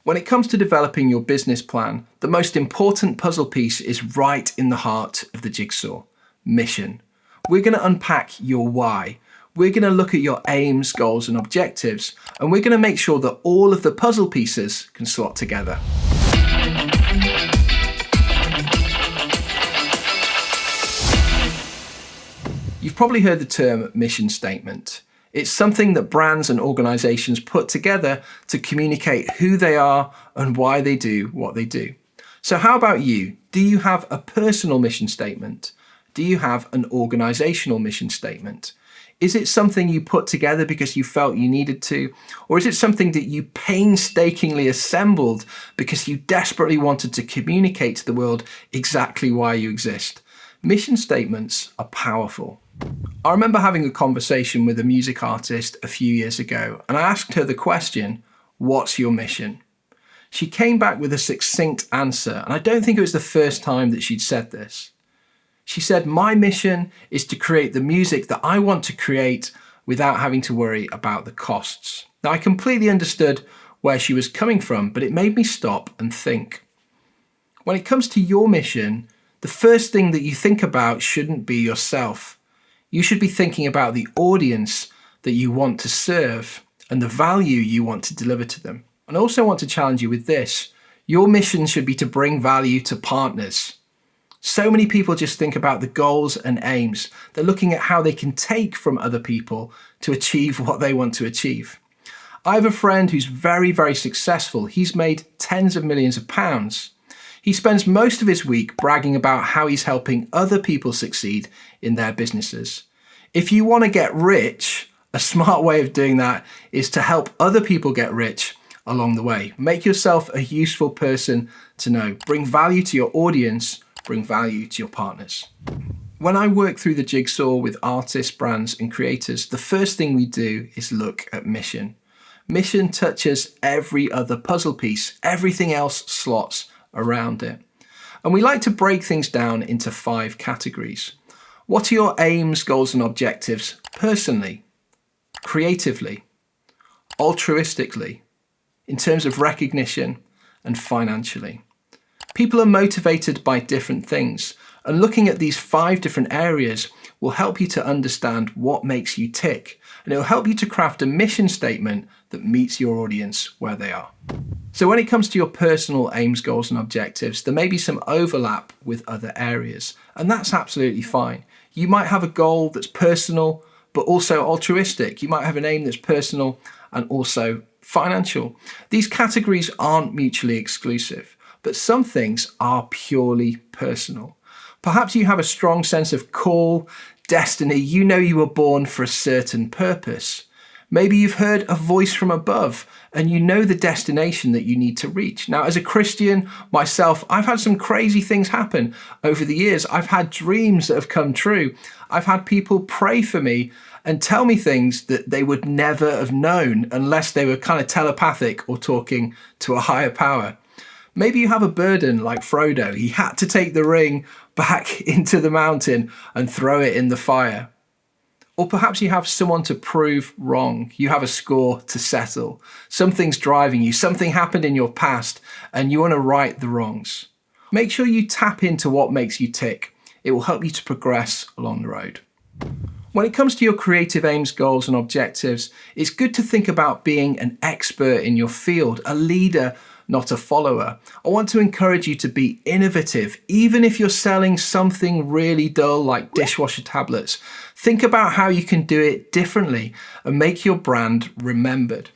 When it comes to developing your business plan, the most important puzzle piece is right in the heart of the jigsaw: mission. We're going to unpack your why. We're going to look at your aims, goals, and objectives, and we're going to make sure that all of the puzzle pieces can slot together. You've probably heard the term mission statement. It's something that brands and organizations put together to communicate who they are and why they do what they do. So how about you? Do you have a personal mission statement? Do you have an organizational mission statement? Is it something you put together because you felt you needed to? Or is it something that you painstakingly assembled because you desperately wanted to communicate to the world exactly why you exist? Mission statements are powerful. I remember having a conversation with a music artist a few years ago, and I asked her the question, "What's your mission?" She came back with a succinct answer, and I don't think it was the first time that she'd said this. She said, "My mission is to create the music that I want to create without having to worry about the costs." Now, I completely understood where she was coming from, but it made me stop and think. When it comes to your mission, the first thing that you think about shouldn't be yourself. You should be thinking about the audience that you want to serve and the value you want to deliver to them. And I also want to challenge you with this. Your mission should be to bring value to partners. So many people just think about the goals and aims. They're looking at how they can take from other people to achieve what they want to achieve. I have a friend who's very, very successful. He's made tens of millions of pounds. He spends most of his week bragging about how he's helping other people succeed in their businesses. If you want to get rich, a smart way of doing that is to help other people get rich along the way. Make yourself a useful person to know. Bring value to your audience, bring value to your partners. When I work through the jigsaw with artists, brands, and creators, the first thing we do is look at mission. Mission touches every other puzzle piece. Everything else slots around it. And we like to break things down into 5 categories. What are your aims, goals, and objectives personally, creatively, altruistically, in terms of recognition, and financially? People are motivated by different things, and looking at these 5 different areas will help you to understand what makes you tick, and it will help you to craft a mission statement that meets your audience where they are. So when it comes to your personal aims, goals, and objectives, there may be some overlap with other areas, and that's absolutely fine. You might have a goal that's personal, but also altruistic. You might have an aim that's personal and also financial. These categories aren't mutually exclusive, but some things are purely personal. Perhaps you have a strong sense of call, destiny. You know you were born for a certain purpose. Maybe you've heard a voice from above and you know the destination that you need to reach. Now, as a Christian myself, I've had some crazy things happen over the years. I've had dreams that have come true. I've had people pray for me and tell me things that they would never have known unless they were kind of telepathic or talking to a higher power. Maybe you have a burden like Frodo. He had to take the ring back into the mountain and throw it in the fire. Or perhaps you have someone to prove wrong. You have a score to settle. Something's driving you. Something happened in your past and you want to right the wrongs. Make sure you tap into what makes you tick. It will help you to progress along the road. When it comes to your creative aims, goals, and objectives, it's good to think about being an expert in your field, a leader, not a follower. I want to encourage you to be innovative. Even if you're selling something really dull like dishwasher tablets, think about how you can do it differently and make your brand remembered.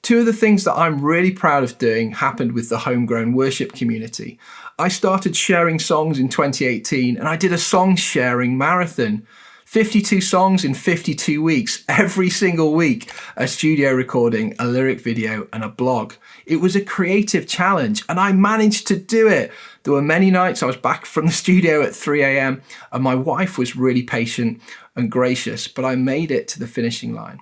2 of the things that I'm really proud of doing happened with the homegrown worship community. I started sharing songs in 2018 and I did a song sharing marathon. 52 songs in 52 weeks, every single week, a studio recording, a lyric video, and a blog. It was a creative challenge, and I managed to do it. There were many nights I was back from the studio at 3 a.m, and my wife was really patient and gracious, but I made it to the finishing line.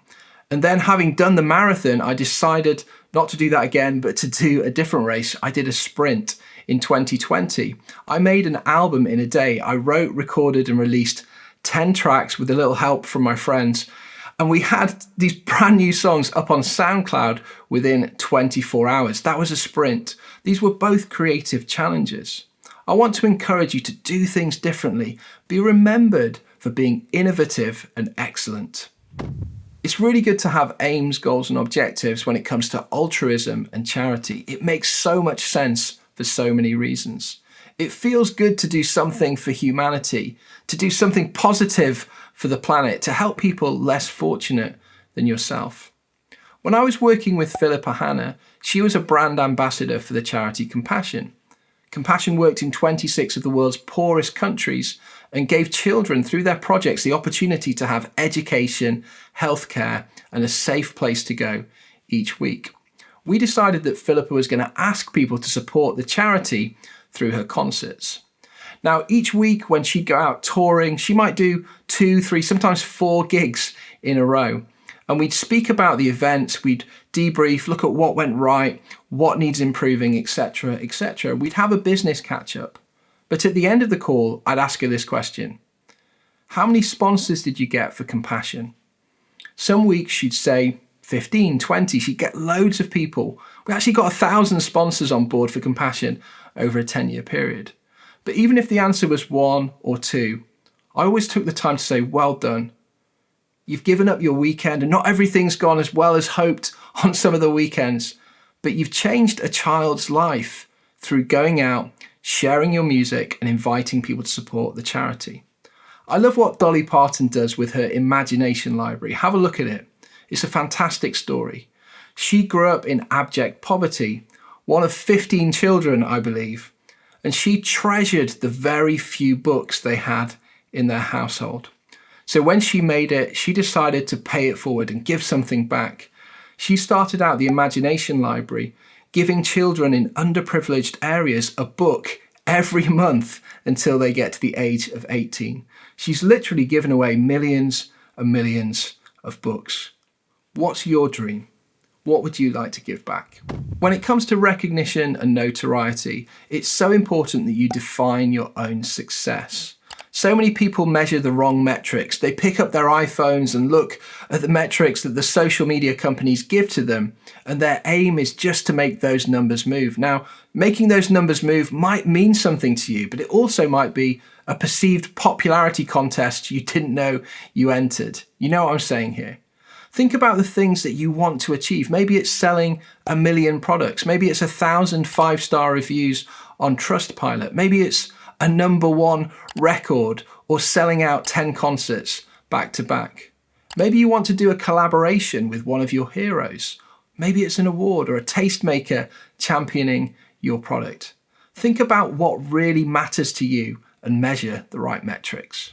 And then having done the marathon, I decided not to do that again, but to do a different race. I did a sprint in 2020. I made an album in a day. I wrote, recorded, and released 10 tracks with a little help from my friends. And we had these brand new songs up on SoundCloud within 24 hours. That was a sprint. These were both creative challenges. I want to encourage you to do things differently. Be remembered for being innovative and excellent. It's really good to have aims, goals, and objectives when it comes to altruism and charity. It makes so much sense for so many reasons. It feels good to do something for humanity, to do something positive for the planet, to help people less fortunate than yourself. When I was working with Philippa Hanna, she was a brand ambassador for the charity Compassion. Compassion worked in 26 of the world's poorest countries and gave children through their projects the opportunity to have education, healthcare, and a safe place to go each week. We decided that Philippa was going to ask people to support the charity through her concerts. Now, each week when she'd go out touring, she might do 2, 3, sometimes 4 gigs in a row. And we'd speak about the event, we'd debrief, look at what went right, what needs improving, etc., etc. We'd have a business catch up. But at the end of the call, I'd ask her this question. How many sponsors did you get for Compassion? Some weeks she'd say 15, 20, she'd get loads of people. We actually got 1,000 sponsors on board for Compassion over a 10-year period. But even if the answer was 1 or 2, I always took the time to say, well done. You've given up your weekend and not everything's gone as well as hoped on some of the weekends, but you've changed a child's life through going out, sharing your music and inviting people to support the charity. I love what Dolly Parton does with her Imagination Library. Have a look at it. It's a fantastic story. She grew up in abject poverty, one of 15 children, I believe, and she treasured the very few books they had in their household. So when she made it, she decided to pay it forward and give something back. She started out the Imagination Library, giving children in underprivileged areas a book every month until they get to the age of 18. She's literally given away millions and millions of books. What's your dream? What would you like to give back? When it comes to recognition and notoriety, it's so important that you define your own success. So many people measure the wrong metrics. They pick up their iPhones and look at the metrics that the social media companies give to them, and their aim is just to make those numbers move. Now, making those numbers move might mean something to you, but it also might be a perceived popularity contest you didn't know you entered. You know what I'm saying here? Think about the things that you want to achieve. Maybe it's selling 1 million products. Maybe it's 1,000 5-star reviews on Trustpilot. Maybe it's a #1 record or selling out 10 concerts back to back. Maybe you want to do a collaboration with one of your heroes. Maybe it's an award or a tastemaker championing your product. Think about what really matters to you and measure the right metrics.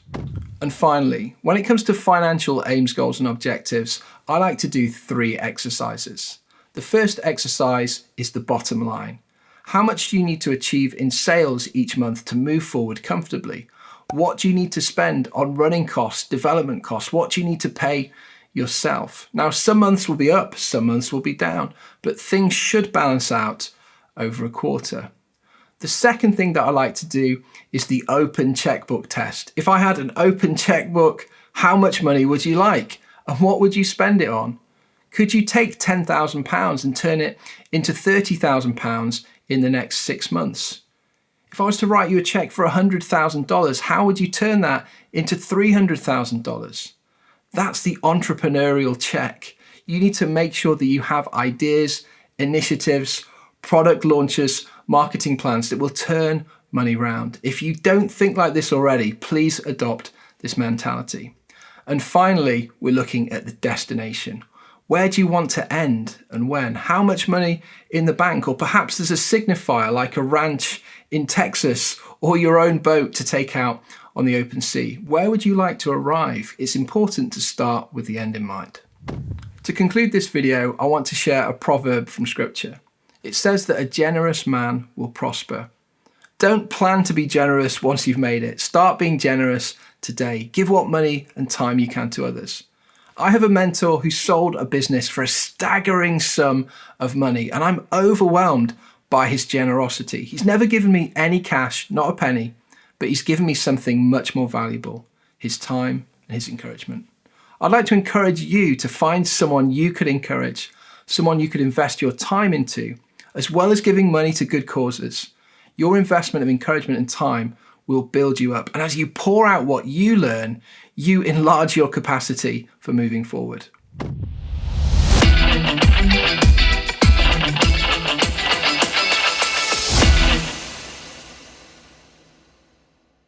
And finally, when it comes to financial aims, goals, and objectives, I like to do 3 exercises. The first exercise is the bottom line. How much do you need to achieve in sales each month to move forward comfortably? What do you need to spend on running costs, development costs? What do you need to pay yourself? Now, some months will be up, some months will be down, but things should balance out over a quarter. The second thing that I like to do is the open checkbook test. If I had an open checkbook, how much money would you like? And what would you spend it on? Could you take £10,000 and turn it into £30,000 in the next 6 months? If I was to write you a check for $100,000, how would you turn that into $300,000? That's the entrepreneurial check. You need to make sure that you have ideas, initiatives, product launches, marketing plans that will turn money round. If you don't think like this already, please adopt this mentality. And finally, we're looking at the destination. Where do you want to end and when? How much money in the bank? Or perhaps there's a signifier like a ranch in Texas or your own boat to take out on the open sea. Where would you like to arrive? It's important to start with the end in mind. To conclude this video, I want to share a proverb from scripture. It says that a generous man will prosper. Don't plan to be generous once you've made it. Start being generous today. Give what money and time you can to others. I have a mentor who sold a business for a staggering sum of money, and I'm overwhelmed by his generosity. He's never given me any cash, not a penny, but he's given me something much more valuable, his time and his encouragement. I'd like to encourage you to find someone you could encourage, someone you could invest your time into, as well as giving money to good causes. Your investment of encouragement and time will build you up. And as you pour out what you learn, you enlarge your capacity for moving forward.